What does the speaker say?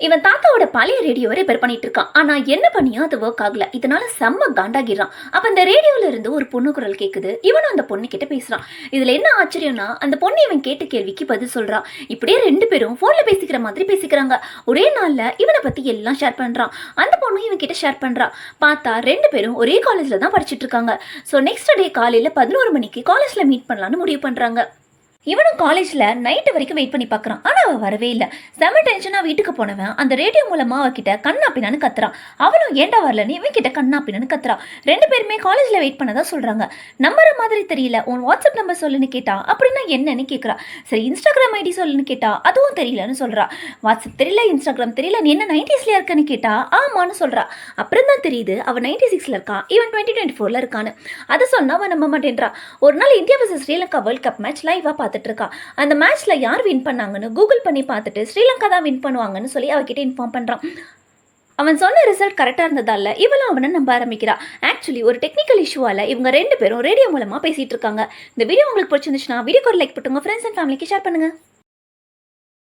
இவன் தாத்தாவோட பழைய ரேடியோவை ரிப்பேர் பண்ணிட்டு இருக்கான். ஆனா என்ன பண்ணியும் அது ஒர்க் ஆகல. இதனால செம்ம காண்டாகிறான். அப்ப அந்த ரேடியோல இருந்து ஒரு பொண்ணு குரல் கேக்குது. இவனும் அந்த பொண்ணு கிட்ட பேசுறான். இதுல என்ன ஆச்சரியம்னா, அந்த பொண்ணு இவன் கேட்ட கேள்விக்கு பதில் சொல்றா. இப்படியே ரெண்டு பேரும் போன்ல பேசிக்கிற மாதிரி பேசிக்கிறாங்க. ஒரே நாள்ல இவனை பத்தி எல்லாம் ஷேர் பண்றான். அந்த பொண்ணு இவன் கிட்ட ஷேர் பண்றா. பார்த்தா ரெண்டு பேரும் ஒரே காலேஜ்ல தான் படிச்சிட்டு இருக்காங்க. ஸோ நெக்ஸ்ட் டே காலையில 11 மணிக்கு காலேஜ்ல மீட் பண்ணலாம்னு முடிவு பண்றாங்க. இவனும் காலேஜில் நைட்டு வரைக்கும் வெயிட் பண்ணி பார்க்குறான். ஆனால் அவள் வரவே இல்லை. செம டென்ஷனாக வீட்டுக்கு போனவன் அந்த ரேடியோ மூலமாக அவகிட்ட கண்ணா பின்னான்னு கத்துறான். அவளும் ஏண்டா வரலன்னு இவன் கிட்ட கண்ணா பின்னான்னு கத்துறான். ரெண்டு பேருமே காலேஜில் வெயிட் பண்ணதான் சொல்கிறாங்க. நம்புற மாதிரி தெரியல, உன் வாட்ஸ்அப் நம்பர் சொல்லுன்னு கேட்டா. அப்படின்னா என்னன்னு கேட்குறா. சரி இன்ஸ்டாகிராம் ஐடி சொல்லுன்னு கேட்டா. அதுவும் தெரியலன்னு சொல்கிறா. வாட்ஸ்அப் தெரியல, இன்ஸ்டாகிராம் தெரியல, நீ என்ன 90ஸ்ல இருக்கன்னு கேட்டா. ஆமான்னு சொல்கிறா. அப்புறம் தான் தெரியுது அவன் 96ல் இருக்கான், இவன் 2024ல் இருக்கான்னு. அதை சொன்னா அவன் நம்ப மாட்டேன்றா. ஒரு நாள் India vs Sri Lanka world cup match லைவாக பார்த்துட்டு இருக்கா. அந்த மேட்ச்ல யார் வின் பண்ணாங்கன்னு கூகுள் பண்ணி பார்த்துட்டு ஸ்ரீலங்கா தான் வின் பண்ணுவாங்கன்னு சொல்லி அவகிட்ட இன்ஃபார்ம் பண்றான். அவன் சொன்ன ரிசல்ட் கரெக்டாக இருந்ததால இவளும் அவனை நம்ப ஆரம்பிக்கிறா. ஆக்சுவலி ஒரு டெக்னிக்கல் இஷ்யூவால இவங்க ரெண்டு பேரும் ரேடியோ மூலமா பேசிட்டு இருக்காங்க. இந்த வீடியோ உங்களுக்கு பிடிச்சிருந்துச்சுன்னா வீடியோக்கு ஒரு லைக் போட்டுங்க, ஃப்ரெண்ட்ஸ் அண்ட் ஃபேமிலிக்கு ஷேர் பண்ணுங்க.